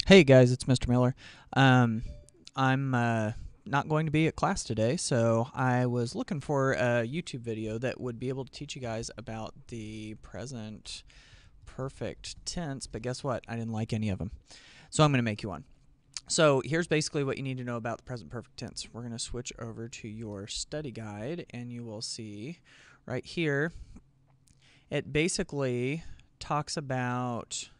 Hey guys, it's Mr. Miller. I'm not going to be at class today, so I was looking for a YouTube video that would be able to teach you guys about the present perfect tense, but guess what? I didn't like any of them. So I'm going to make you one. So here's basically what you need to know about the present perfect tense. We're going to switch over to your study guide, and you will see right here, it basically talks about...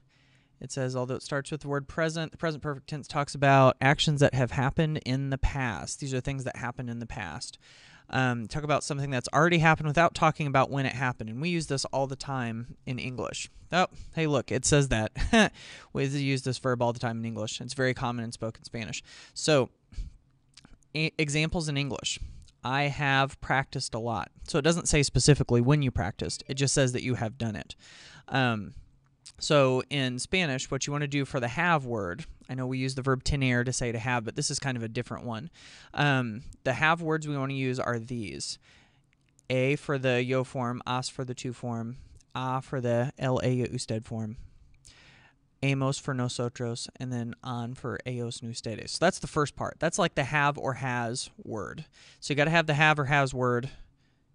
It says, although it starts with the word present, the present perfect tense talks about actions that have happened in the past. These are things that happened in the past. Talk about something that's already happened without talking about when it happened. And we use this all the time in English. Oh, hey, look, it says that. We use this verb all the time in English. It's very common in spoken Spanish. So, examples in English. I have practiced a lot. So it doesn't say specifically when you practiced. It just says that you have done it. So in Spanish, what you want to do for the have word, I know we use the verb tener to say to have, but this is kind of a different one. The have words we want to use are these. A for the yo form, as for the to form, a for the el, ella, usted form, hemos for nosotros, and then an for ellos and ustedes. So that's the first part. That's like the have or has word. So you got to have the have or has word,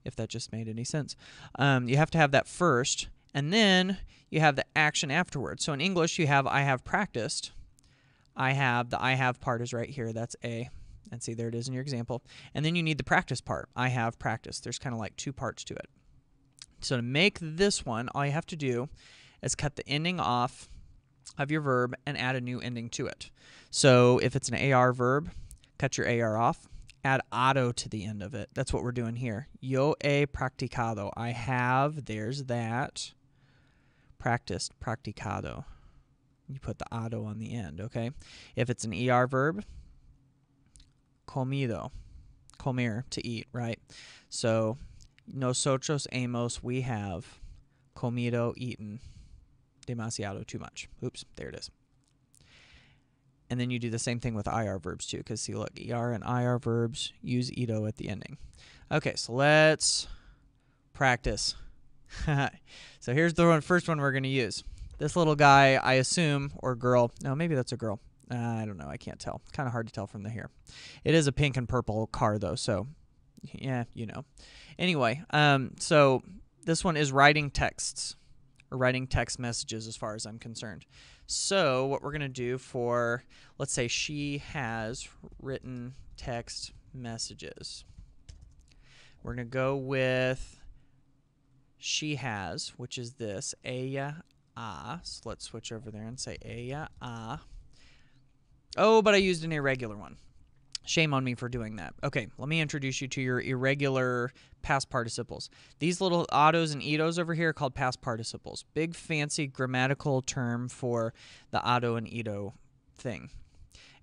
if that just made any sense. You have to have that first. And then you have the action afterwards. So in English, you have I have practiced. I have, the I have part is right here. That's A. And see, there it is in your example. And then you need the practice part. I have practiced. There's kind of like two parts to it. So to make this one, all you have to do is cut the ending off of your verb and add a new ending to it. So if it's an AR verb, cut your AR off. Add auto to the end of it. That's what we're doing here. Yo he practicado. I have, there's that. Practiced, practicado. You put the auto on the end, okay? If it's an ER verb, comido. Comer, to eat, right? So, nosotros hemos, we have. Comido, eaten. Demasiado, too much. Oops, there it is. And then you do the same thing with IR verbs too, because see, look, ER and IR verbs use ito at the ending. Okay, so let's practice. So here's the first one we're going to use. This little guy, I assume, or girl. No, maybe that's a girl. I don't know. I can't tell. Kind of hard to tell from the hair. It is a pink and purple car, though, so yeah, you know. Anyway, so this one is writing texts, or writing text messages as far as I'm concerned. So what we're going to do for, let's say she has written text messages. We're going to go with she has, which is this, ella, a. So let's switch over there and say ella, a. Oh, but I used an irregular one. Shame on me for doing that. Okay, let me introduce you to your irregular past participles. These little autos and itos over here are called past participles. Big, fancy grammatical term for the auto and ito thing.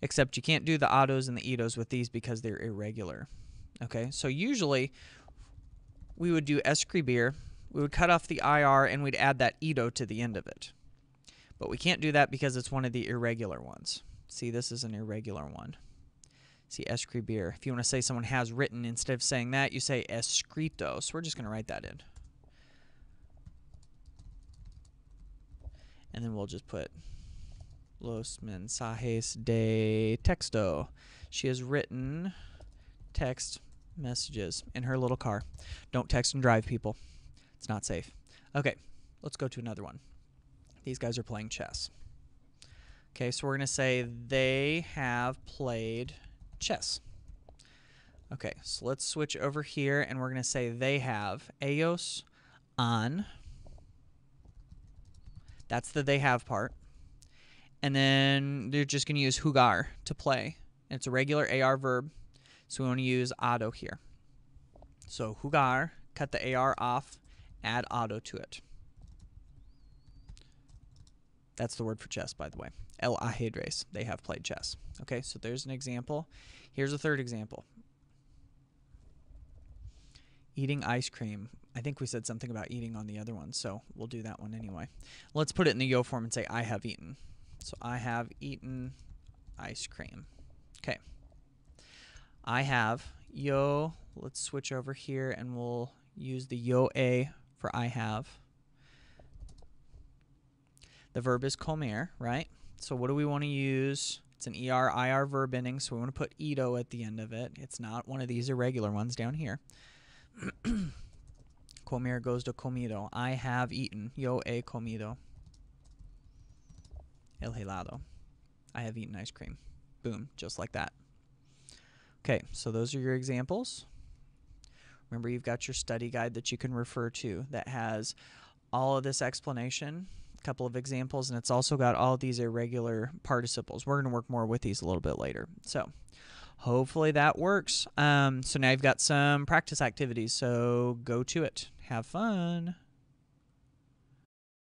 Except you can't do the autos and the itos with these because they're irregular. Okay, so usually we would do escribir. We would cut off the IR and we'd add that ito to the end of it. But we can't do that because it's one of the irregular ones. See, this is an irregular one. See, escribir. If you want to say someone has written, instead of saying that, you say escrito. So we're just going to write that in. And then we'll just put los mensajes de texto. She has written text messages in her little car. Don't text and drive, people. It's not safe. Okay, let's go to another one. These guys are playing chess. Okay, so we're going to say they have played chess. Okay, so let's switch over here and we're going to say they have. Ellos han. That's the they have part. And then they're just going to use jugar to play. And it's a regular AR verb, so we want to use auto here. So jugar, cut the AR off, add auto to it. That's the word for chess, by the way. El ajedrez. They have played chess. Okay, so there's an example. Here's a third example. Eating ice cream. I think we said something about eating on the other one, so we'll do that one anyway. Let's put it in the yo form and say I have eaten. So I have eaten ice cream. Okay. I have yo. Let's switch over here and we'll use the yo a for I have. The verb is comer, right? So what do we want to use? It's an ER, IR verb ending, so we want to put ido at the end of it. It's not one of these irregular ones down here. Comer goes to comido. I have eaten. Yo he comido el helado. I have eaten ice cream. Boom, just like that. Okay, so those are your examples. Remember, you've got your study guide that you can refer to that has all of this explanation, a couple of examples, and it's also got all of these irregular participles. We're going to work more with these a little bit later. So hopefully that works. So now you've got some practice activities, so go to it. Have fun.